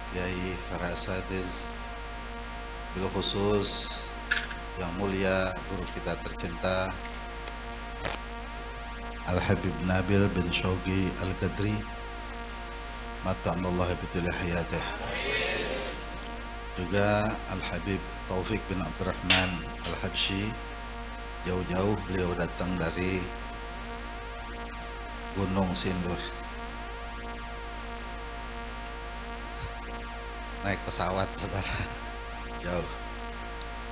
Kiai para asatiz, bil khusus yang mulia guru kita tercinta Al-Habib Nabil bin Shauqi Al-Qadri, mata'amullah bituli hayatih. Juga Al-Habib Taufik bin Abdurrahman Al-Habsyi, jauh-jauh beliau datang dari Gunung Sindur, naik pesawat saudara, jauh.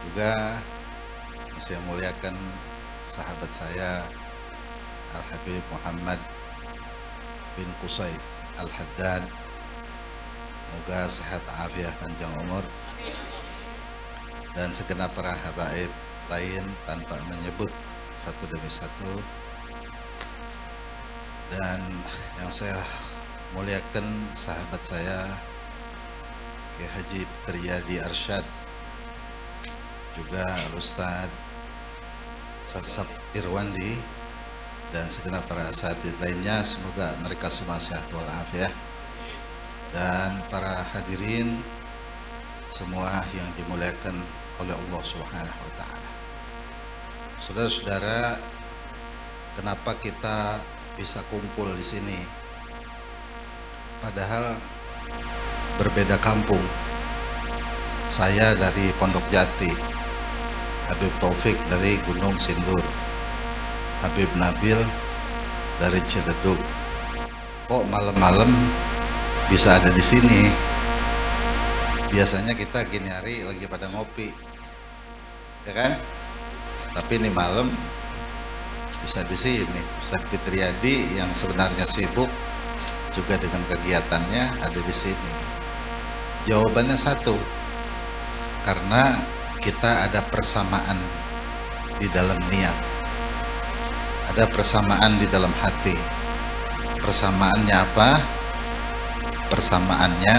Juga saya muliakan sahabat saya Al-Habib Muhammad bin Qusay Al-Haddad, semoga sehat afiat panjang umur, dan segenap para habaib lain tanpa menyebut satu demi satu. Dan yang saya muliakan sahabat saya Kiai Haji Triyadi Arsyad, juga Ustaz Sasab Irwandi, dan segenap para asatidz lainnya, semoga mereka semua sehat walafiat. Dan para hadirin semua yang dimuliakan oleh Allah Subhanahu wa taala. Saudara-saudara, kenapa kita bisa kumpul di sini padahal berbeda kampung? Saya dari Pondok Jati, Habib Taufik dari Gunung Sindur, Habib Nabil dari Ciledug. Kok malam-malam bisa ada di sini? Biasanya kita gini hari lagi pada ngopi, ya kan? Tapi ini malam bisa di sini. Ustaz Fitriyadi yang sebenarnya sibuk juga dengan kegiatannya ada di sini. Jawabannya satu, karena kita ada persamaan di dalam niat, ada persamaan di dalam hati. Persamaannya apa? Persamaannya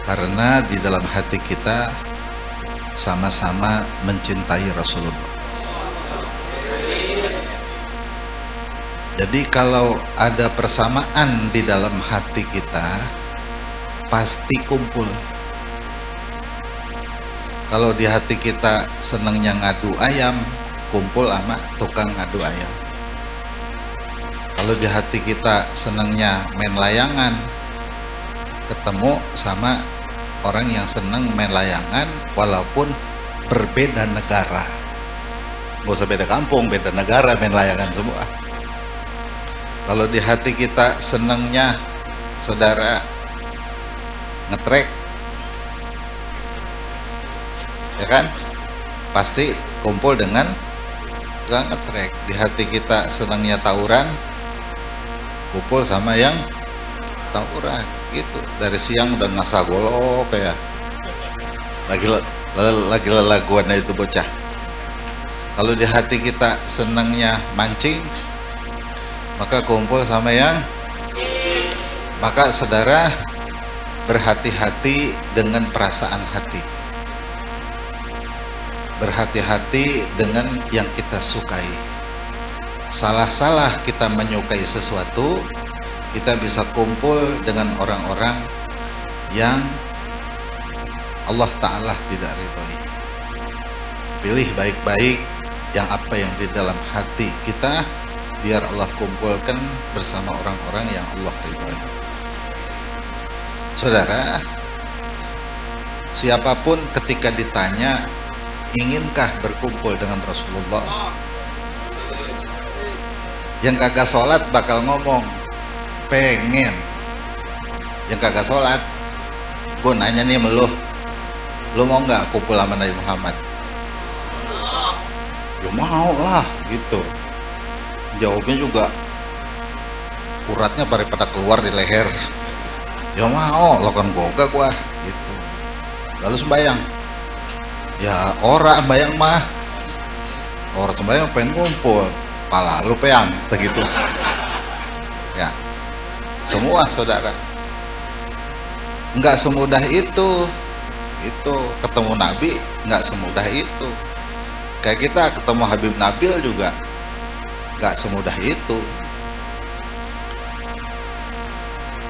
karena di dalam hati kita sama-sama mencintai Rasulullah. Jadi kalau ada persamaan di dalam hati kita, pasti kumpul. Kalau di hati kita senangnya ngadu ayam, kumpul sama tukang ngadu ayam. Kalau di hati kita senangnya main layangan, ketemu sama orang yang senang main layangan walaupun berbeda negara. Nggak usah beda kampung, beda negara, main layangan semua. Kalau di hati kita senangnya saudara ngetrek, ya kan, pasti kumpul dengan tukang ngetrek. Di hati kita senangnya tawuran, kumpul sama yang tawuran gitu. Dari siang udah ngasah golok kayak lagi lelaguan itu bocah. Kalau di hati kita senangnya mancing, maka kumpul sama yang, maka saudara berhati-hati dengan perasaan hati, berhati-hati dengan yang kita sukai. Salah-salah kita menyukai sesuatu, kita bisa kumpul dengan orang-orang yang Allah Ta'ala tidak ridhoi. Pilih baik-baik yang apa yang di dalam hati kita, biar Allah kumpulkan bersama orang-orang yang Allah ridhoi. Saudara, siapapun ketika ditanya inginkah berkumpul dengan Rasulullah, yang kagak sholat bakal ngomong pengen. Yang kagak sholat, gue nanya nih sama lu mau nggak kumpul sama Nabi Muhammad? Ya mau lah gitu. Jawabnya juga uratnya daripada keluar di leher. Ya mau, lo kan boga gua gitu. Lalu sembayang, ya ora sembayang mah, orang sembayang pengen kumpul, pala lu peang begitu. Ya, semua saudara, nggak semudah itu ketemu Nabi, nggak semudah itu. Kayak kita ketemu Habib Nabil juga nggak semudah itu.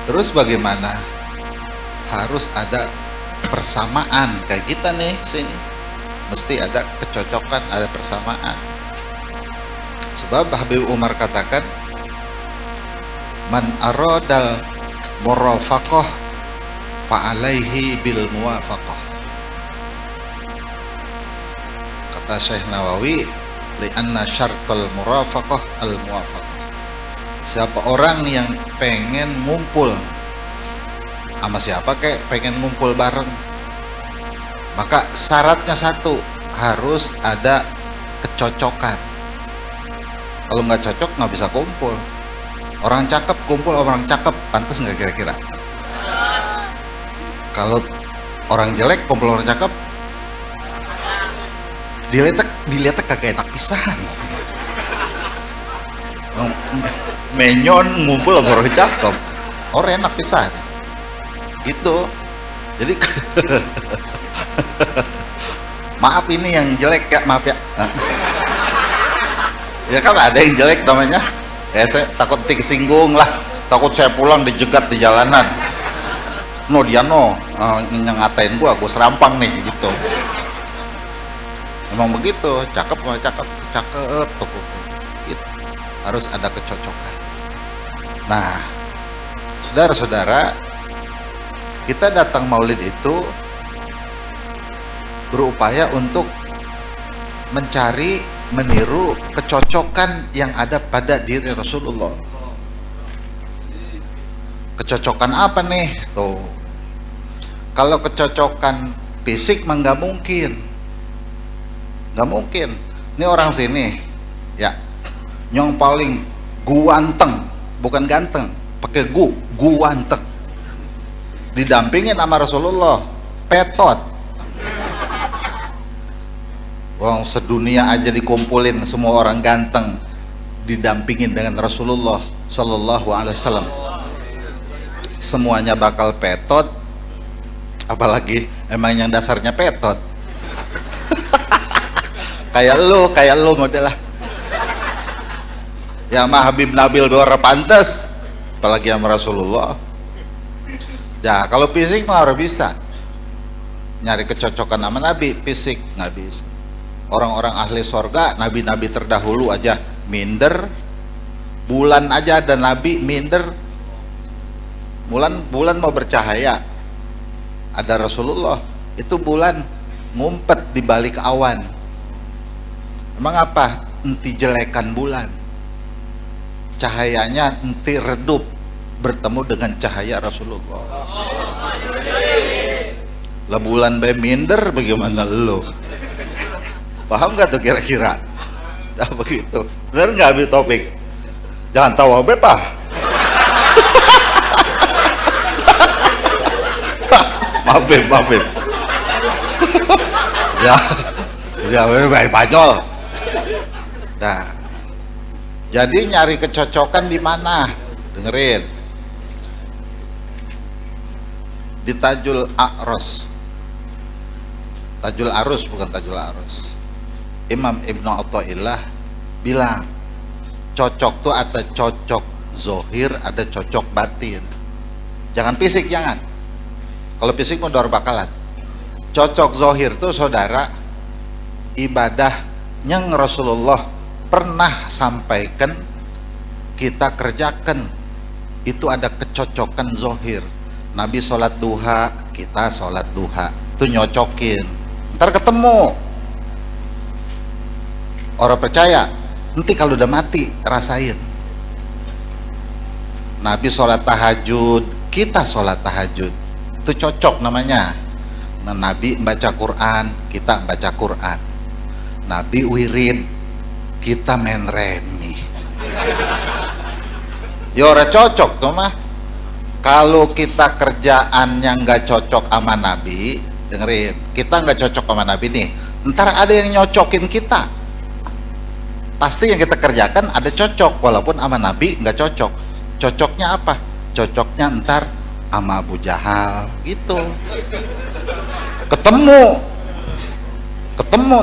Terus bagaimana harus ada persamaan. Kayak kita nih sini mesti ada kecocokan, ada persamaan. Sebab Habib Umar katakan, man aradal murafaqah fa'alaihi bil muwafaqah. Kata Syekh Nawawi, li'anna syartal murafaqah al muwafaqah. Siapa orang yang pengen ngumpul sama siapa kayak pengen ngumpul bareng, maka syaratnya satu, harus ada kecocokan. Kalau nggak cocok nggak bisa kumpul. Orang cakep kumpul orang cakep, pantas nggak kira-kira? Kalau orang jelek kumpul orang cakep, dilihat kagak enak pisan. Menyon ngumpul sama orang cakep, orang enak pisan. Gitu. Jadi maaf ini yang jelek ya, maaf ya. Ya kan ada yang jelek namanya. Saya takut disinggung lah, takut saya pulang dijegat di jalanan. No dia no, yang ngatain gua serampang nih gitu. Emang begitu, cakep sama cakep tuh. Gitu. Harus ada kecocokan. Nah, saudara-saudara, kita datang maulid itu berupaya untuk mencari, meniru kecocokan yang ada pada diri Rasulullah. Kecocokan apa nih? Tuh. Kalau kecocokan fisik mah nggak mungkin. Nggak mungkin. Ini orang sini, ya, yang paling guanteng, bukan ganteng, pakai guanteng. Didampingin sama Rasulullah, petot. Wong sedunia aja dikumpulin semua orang ganteng, didampingin dengan Rasulullah Sallallahu Alaihi Wasallam, semuanya bakal petot. Apalagi emang yang dasarnya petot. kayak lu model lah. Ya mah Habib Nabil Dora pantas, apalagi sama Rasulullah. Ya kalau fisik mah harus bisa nyari kecocokan sama Nabi, fisik nggak bisa. Orang-orang ahli sorga, nabi-nabi terdahulu aja minder, bulan aja ada nabi minder. Bulan mau bercahaya, ada Rasulullah, itu bulan ngumpet di balik awan. Emang apa? Enti jelekan bulan, cahayanya enti redup bertemu dengan cahaya Rasulullah. Lah bulan bae minder, bagaimana lo? Paham gak tuh kira-kira? Nah begitu, bener nggak ambil topik? Jangan tawa be pak. maafin. Ya baik pajol. Nah, jadi nyari kecocokan di mana? Dengerin. Di Tajul Arus, Tajul Arus bukan Tajul Arus. Imam Ibnu Athaillah bilang cocok tuh ada cocok zohir, ada cocok batin. Jangan fisik, jangan. Kalau fisik mau dor bakalan. Cocok zohir tuh saudara, ibadah yang Rasulullah pernah sampaikan kita kerjakan, itu ada kecocokan zohir. Nabi sholat duha, kita sholat duha, itu nyocokin. Ntar ketemu orang percaya, nanti kalau udah mati rasain. Nabi sholat tahajud, kita sholat tahajud, itu cocok namanya. Nah, Nabi baca Quran, kita baca Quran. Nabi wirid, kita main remi. Ya ora cocok tuh mah. Kalau kita kerjaan yang nggak cocok sama Nabi, dengerin, kita nggak cocok sama Nabi nih, ntar ada yang nyocokin kita. Pasti yang kita kerjakan ada cocok, walaupun sama Nabi nggak cocok. Cocoknya apa? Cocoknya ntar sama Abu Jahal gitu. Ketemu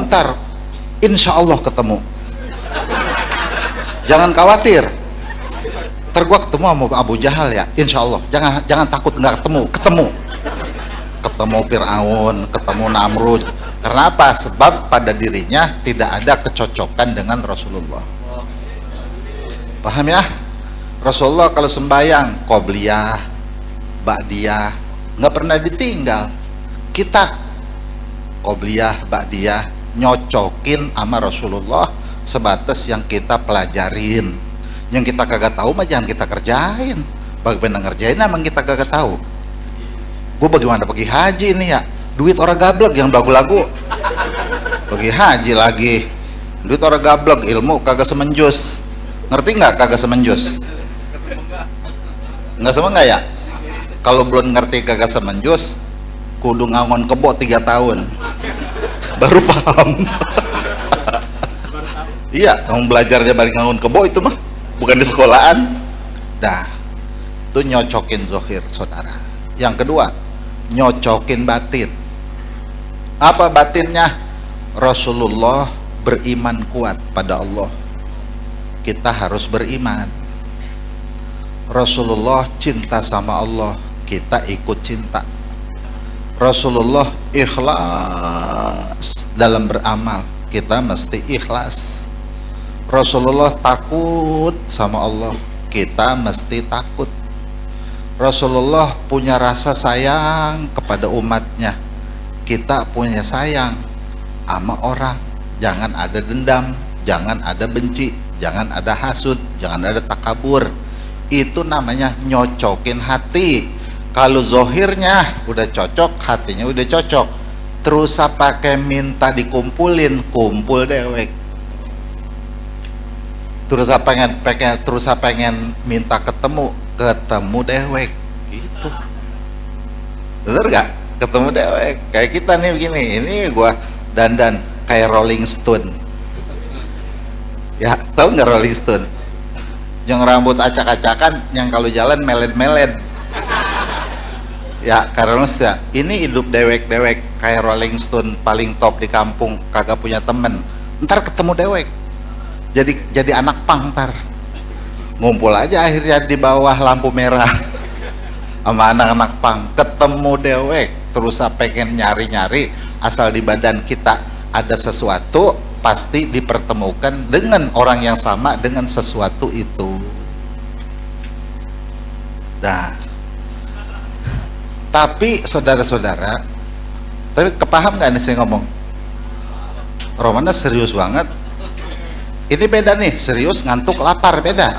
ntar, insya Allah ketemu. Jangan khawatir, ntar gua ketemu sama Abu Jahal ya, insya Allah. Jangan takut nggak ketemu. ketemu Fir'aun, ketemu Namrud. Karena apa? Sebab pada dirinya tidak ada kecocokan dengan Rasulullah. Paham ya? Rasulullah kalau sembahyang qobliyah, ba'diyah, nggak pernah ditinggal. Kita qobliyah, ba'diyah, nyocokin sama Rasulullah sebatas yang kita pelajarin. Yang kita kagak tahu mah jangan kita kerjain. Bagaimana ngerjain emang kita kagak tahu. Gue bagaimana pergi haji ini ya, duit orang gablek yang lagu-lagu. Pergi haji lagi, duit orang gablek, ilmu kagak semenjus. Ngerti nggak kagak semenjus? Nggak sama nggak ya? Kalau belum ngerti kagak semenjus, kudu ngangon kebo 3 tahun baru paham. Iya, kamu belajarnya balik ngangon kebo itu mah bukan di sekolahan. Nah, itu nyocokin zohir, saudara. Yang kedua, nyocokin batin. Apa batinnya? Rasulullah beriman kuat pada Allah, kita harus beriman. Rasulullah cinta sama Allah, kita ikut cinta. Rasulullah ikhlas dalam beramal, kita mesti ikhlas. Rasulullah takut sama Allah, kita mesti takut. Rasulullah punya rasa sayang kepada umatnya, kita punya sayang sama orang. Jangan ada dendam, jangan ada benci, jangan ada hasud, jangan ada takabur. Itu namanya nyocokin hati. Kalau zohirnya udah cocok, hatinya udah cocok, terus pakai minta dikumpulin, kumpul dewek. Terus pengen minta ketemu dewek gitu. Bener gak? Ketemu dewek. Kayak kita nih begini, ini gua dandan kayak Rolling Stone. Ya, tahu nggak Rolling Stone? Yang rambut acak-acakan, yang kalau jalan meled-meled. Ya, karena ya, ini hidup dewek-dewek kayak Rolling Stone, paling top di kampung, kagak punya temen. Ntar ketemu dewek, jadi anak pang ntar. Ngumpul aja akhirnya di bawah lampu merah sama anak-anak pang, ketemu dewek, terus pengen nyari-nyari, asal di badan kita ada sesuatu, pasti dipertemukan dengan orang yang sama dengan sesuatu itu. Nah, tapi saudara-saudara, tapi kepaham nggak nih saya ngomong? Romana serius banget. Ini beda nih, serius, ngantuk, lapar, beda.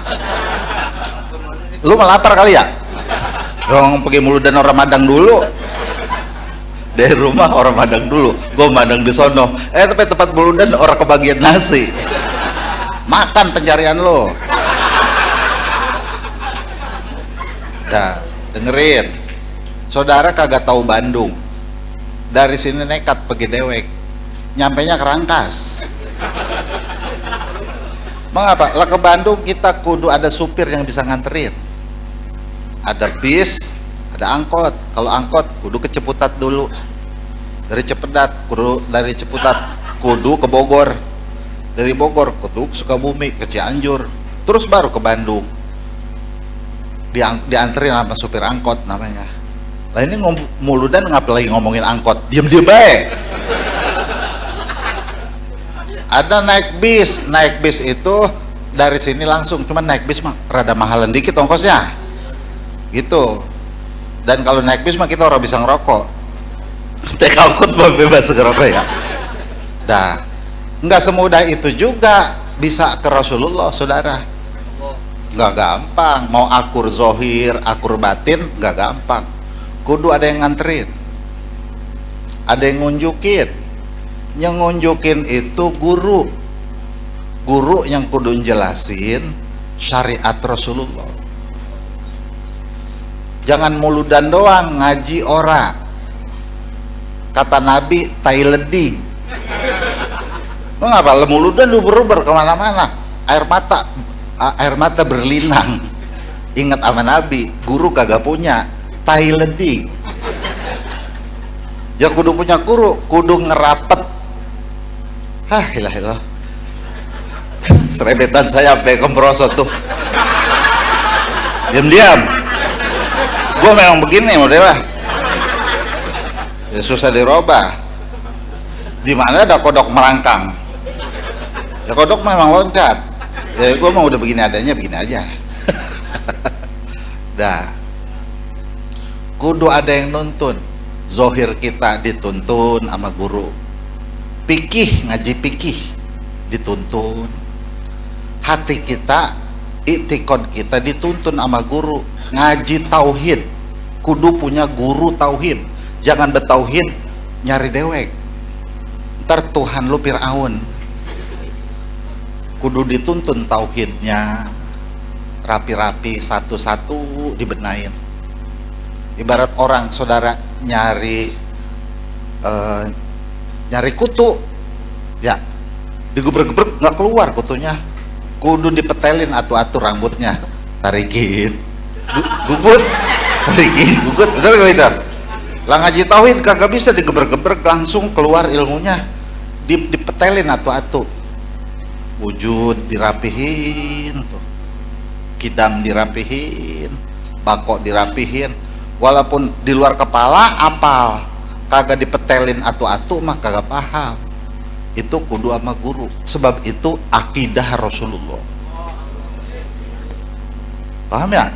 Lu melapar kali ya? Dong pergi Muludan orang Madang dulu. Dari rumah orang Madang dulu, gue Madang di sono. Tapi tempat Muludan orang kebagian nasi. Makan pencarian lo. Nah, dengerin. Saudara kagak tahu Bandung. Dari sini nekat pergi dewek. Nyampainya ke Rangkas. Mengapa? Lah ke Bandung kita kudu ada supir yang bisa nganterin. Ada bis, ada angkot. Kalau angkot kudu ke Ciputat dulu. Dari Ciputat kudu ke Bogor. Dari Bogor kudu ke Sukabumi, ke Cianjur. Terus baru ke Bandung. Dianterin sama supir angkot namanya. Lah ini Muludan ngapa lagi ngomongin angkot? Diem-diem baik. Ada naik bis itu dari sini langsung, cuman naik bis mah rada mahalan dikit ongkosnya gitu. Dan kalau naik bis mah kita orang bisa ngerokok. Naik angkot mah bebas ngerokok ya. Dah, nggak semudah itu juga bisa ke Rasulullah, saudara. Nggak gampang. Mau akur zohir, akur batin, nggak gampang. Kudu ada yang nganterin, ada yang ngunjukin. Yang ngunjukin itu guru yang kudu jelasin syariat Rasulullah. Jangan Muludan doang ngaji ora. Kata Nabi Thailanding. Mengapa Muludan lu beruber kemana-mana, air mata berlinang. Ingat sama Nabi, guru kagak punya, Thailanding. Ya kudu punya guru, kudu ngerapet. Ilah. Serebetan saya sampai kemprosot tuh. Diam-diam. Gue memang begini modelnya. Ya susah dirubah. Di mana ada kodok merangkang, ya kodok memang loncat. Ya gue mau udah begini adanya, begini aja. Dah, kudu ada yang nuntun. Zohir kita dituntun sama guru, fikih, ngaji fikih dituntun, hati kita, iktikad kita dituntun sama guru. Ngaji tauhid kudu punya guru tauhid, jangan betauhid nyari dewek, ntar Tuhan lu Fir'aun. Kudu dituntun tauhidnya rapi-rapi, satu-satu dibenain. Ibarat orang saudara nyari kutu, ya digebrek-gebrek nggak keluar kutunya, kudu dipetelin atu-atu rambutnya, tarikin, gugut, tarikin, gugut, udah gitu. Lah ngaji tauhid kagak bisa digebrek-gebrek langsung keluar ilmunya, dipetelin atu-atu. Wujud dirapihin tuh, kidam dirapihin, bakok dirapihin, walaupun di luar kepala apal, kagak dipetelin atu-atu mah kagak paham. Itu kudu sama guru. Sebab itu akidah Rasulullah. Paham ya?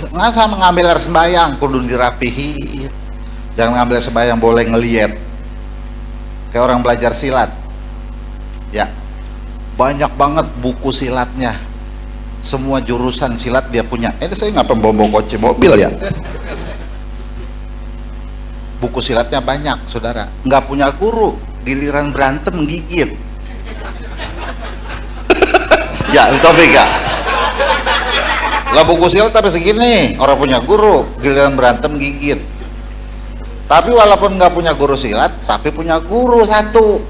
Nggak sama ngambil air sembayang kudu dirapihin. Jangan ngambil air sembayang boleh ngeliat kayak orang belajar silat. Ya, banyak banget buku silatnya, semua jurusan silat dia punya. Saya nggak pembawa kunci mobil ya. Buku silatnya banyak, saudara. Nggak punya guru, giliran berantem gigit. Ya, itu bega. Lah buku silat tapi segini, orang punya guru, giliran berantem gigit. Tapi walaupun nggak punya guru silat, tapi punya guru satu.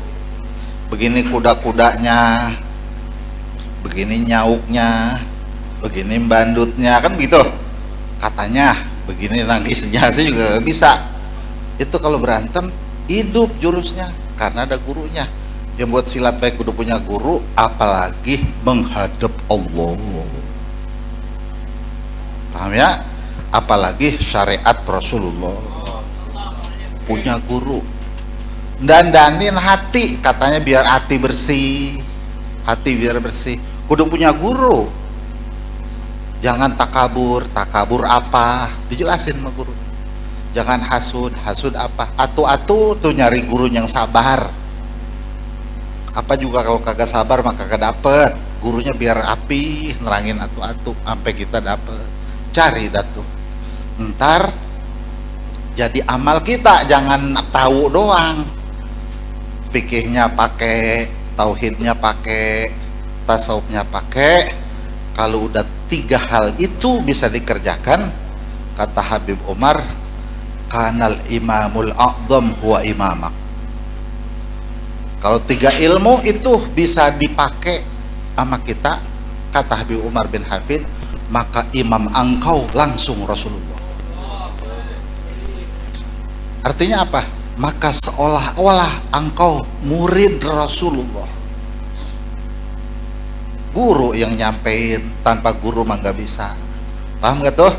Begini kuda-kudanya, begini nyauknya, begini bandutnya, kan gitu katanya. Begini nangisnya sih juga bisa. Itu kalau berantem hidup jurusnya karena ada gurunya. Yang buat silat baik kudu punya guru, apalagi menghadap Allah. Paham ya? Apalagi syariat Rasulullah. Punya guru. Dandanin hati, katanya biar hati bersih. Hati biar bersih, kudu punya guru. Jangan takabur. Takabur apa? Dijelasin sama guru. Jangan hasud. Hasud apa? Atu-atu tuh nyari guru yang sabar. Apa juga kalau kagak sabar maka kagak dapet. Gurunya biar api nerangin atu-atu sampai kita dapet. Cari datu. Ntar jadi amal kita, jangan tahu doang. Fikihnya pakai, tauhidnya pakai, tasawufnya pakai. Kalau udah 3 hal itu bisa dikerjakan, kata Habib Umar, kanal imamul a'dham huwa imamak. Kalau 3 ilmu itu bisa dipakai sama kita, kata Habib Umar bin Hafid, maka imam engkau langsung Rasulullah. Artinya apa? Maka seolah-olah engkau murid Rasulullah. Guru yang nyampein, tanpa guru mah nggak bisa. Paham gak tuh?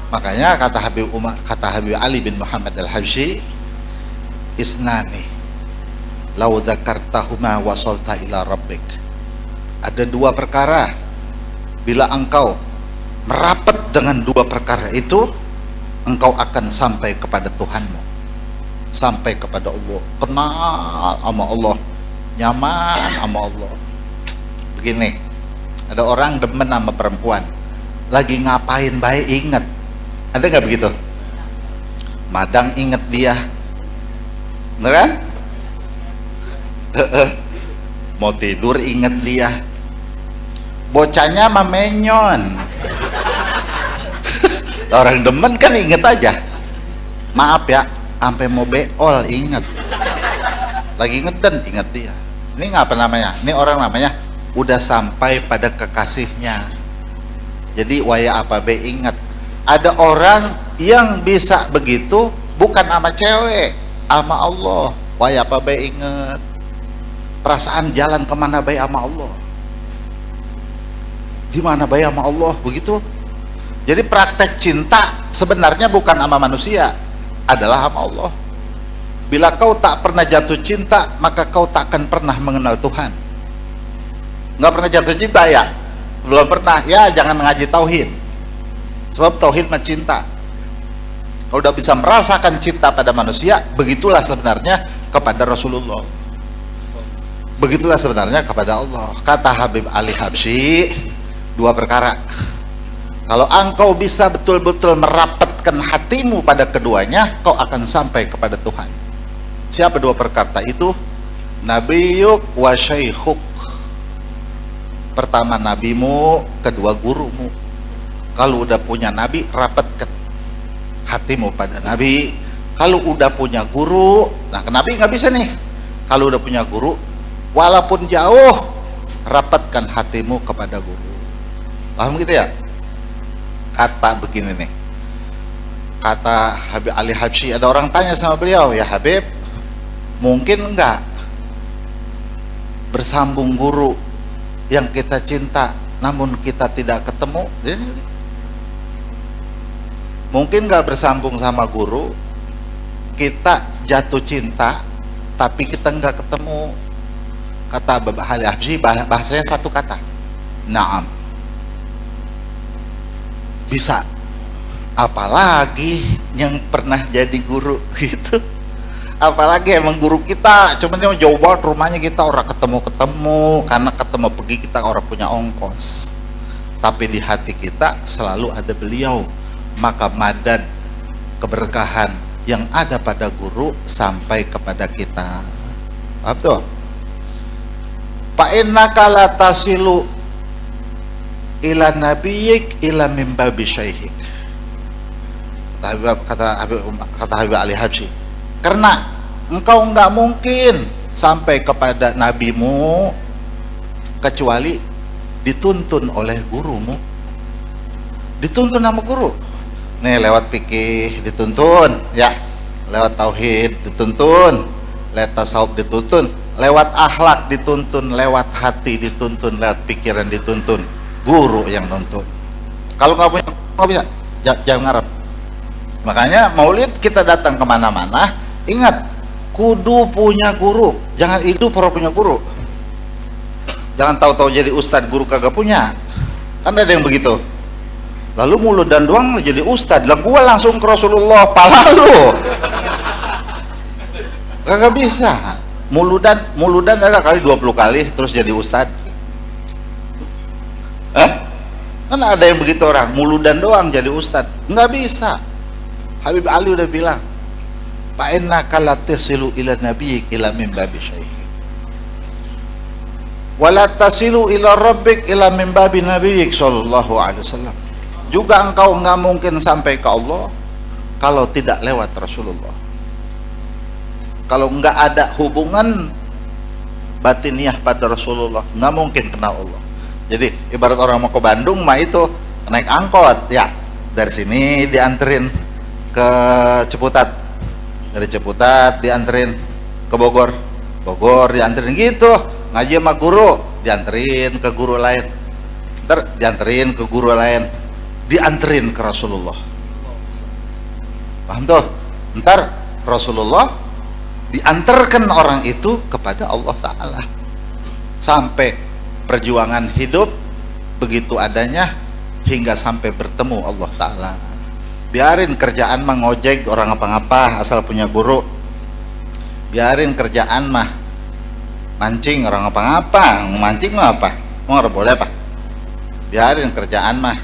Makanya kata Habib Umar, kata Habib Ali bin Muhammad al-Habsyi, isnani lau dzakartahuma wasalta ila rabbik. Ada 2 perkara, bila engkau merapat dengan 2 perkara itu, engkau akan sampai kepada Tuhanmu, sampai kepada Allah, kenal sama Allah, nyaman sama Allah. Begini, ada orang demen sama perempuan, lagi ngapain baik inget. Ada nggak begitu? Madang inget dia, bener kan? Mau tidur inget dia, bocahnya mamenyon. Orang demen kan inget aja. Maaf ya, sampai mau beol inget, lagi ngeden inget dia. Ini ngapa namanya? Ini orang namanya udah sampai pada kekasihnya. Jadi waya apa be inget. Ada orang yang bisa begitu bukan sama cewek, sama Allah. Waya apa be inget. Perasaan jalan kemana baik sama Allah, di mana baik sama Allah, begitu. Jadi praktek cinta sebenarnya bukan sama manusia, adalah hamba Allah. Bila kau tak pernah jatuh cinta, maka kau tak akan pernah mengenal Tuhan. Nggak pernah jatuh cinta ya? Belum pernah, ya jangan ngaji tauhid. Sebab tauhid mencinta. Kalau udah bisa merasakan cinta pada manusia, begitulah sebenarnya kepada Rasulullah. Begitulah sebenarnya kepada Allah. Kata Habib Ali Habsyi, dua perkara. Kalau engkau bisa betul-betul merapatkan hatimu pada keduanya, kau akan sampai kepada Tuhan. Siapa dua perkara itu? Nabiyuk wa syaikhuk. Pertama nabimu, kedua gurumu. Kalau udah punya nabi, rapatkan hatimu pada nabi. Kalau udah punya guru, nah ke nabi nggak bisa nih. Kalau udah punya guru, walaupun jauh, rapatkan hatimu kepada guru. Paham gitu ya? Kata begini nih, kata Habib Ali Habsyi, ada orang tanya sama beliau, ya Habib, mungkin enggak bersambung guru yang kita cinta namun kita tidak ketemu? Mungkin enggak bersambung sama guru, kita jatuh cinta tapi kita enggak ketemu? Kata Habib Ali Habsyi, bahasanya satu kata, na'am. Bisa. Apalagi yang pernah jadi guru gitu. Apalagi emang guru kita, cuman dia jauh banget rumahnya, kita orang ketemu karena ketemu pergi kita orang punya ongkos. Tapi di hati kita selalu ada beliau. Maka madad keberkahan yang ada pada guru sampai kepada kita. Paham tuh? Fa innaka la tasilu ila nabiyyik ila min babi syaikhik. Kata Habib Ali Habsyi, karena engkau enggak mungkin sampai kepada nabimu kecuali dituntun oleh gurumu. Dituntun sama guru. Nih lewat fikih dituntun, ya. Lewat tauhid dituntun, lewat tasawuf dituntun, lewat akhlak dituntun, lewat hati dituntun, lewat pikiran dituntun. Guru yang nuntun. Kalau nggak punya, nggak bisa, jangan ngarep. Makanya maulid kita datang kemana-mana, ingat, kudu punya guru. Jangan hidup orang punya guru. Jangan tahu-tahu jadi ustadz guru kagak punya. Kan ada yang begitu. Lalu mulut dan doang jadi ustadz. Lah gua langsung ke Rasulullah, pala lu. Kagak bisa. Muludan ada kali 20 kali terus jadi ustadz. Kan ada yang begitu orang, muludan doang jadi ustadz, nggak bisa. Habib Ali udah bilang, fa innaka la tasilu ila nabiyyik ila min babi syaikhik, wa la tasilu ila rabbik ila min babi nabiyyik sallallahu alaihi wasallam. Juga engkau nggak mungkin sampai ke Allah kalau tidak lewat Rasulullah. Kalau nggak ada hubungan batiniah pada Rasulullah, nggak mungkin kenal Allah. Jadi ibarat orang mau ke Bandung mah itu naik angkot ya, dari sini dianterin ke Ciputat, dari Ciputat dianterin ke Bogor, Bogor dianterin gitu. Ngaji sama guru dianterin ke guru lain, ntar dianterin ke guru lain, dianterin ke Rasulullah. Paham tuh? Ntar Rasulullah diantarkan orang itu kepada Allah Ta'ala sampai perjuangan hidup begitu adanya hingga sampai bertemu Allah Ta'ala. Biarin kerjaan mah ngojek orang apa-apa asal punya guru. Biarin kerjaan mah mancing orang apa-apa, mancing mah apa? Mau boleh apa? Biarin kerjaan mah.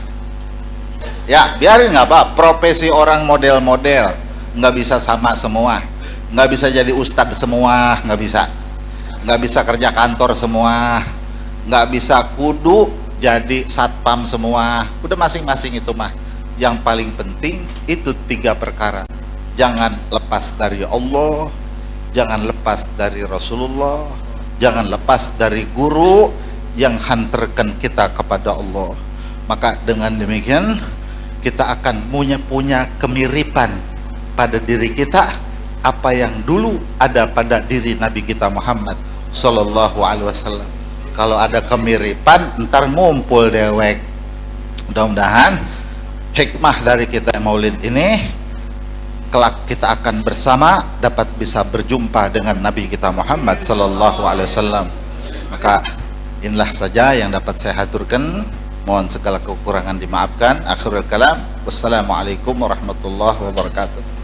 Ya, biarin nggak apa. Profesi orang model-model nggak bisa sama semua. Nggak bisa jadi ustadz semua, nggak bisa. Nggak bisa kerja kantor semua. Nggak bisa kudu jadi satpam semua. Udah masing-masing itu mah. Yang paling penting itu 3 perkara. Jangan lepas dari Allah, jangan lepas dari Rasulullah, jangan lepas dari guru yang hantarkan kita kepada Allah. Maka dengan demikian kita akan punya kemiripan pada diri kita apa yang dulu ada pada diri Nabi kita Muhammad sallallahu alaihi wasallam. Kalau ada kemiripan ntar ngumpul dewek. Mudah-mudahan hikmah dari kita maulid ini kelak kita akan bersama, dapat bisa berjumpa dengan Nabi kita Muhammad sallallahu alaihi wasallam. Maka inilah saja yang dapat saya haturkan. Mohon segala kekurangan dimaafkan. Akhirul kalam, wassalamualaikum warahmatullahi wabarakatuh.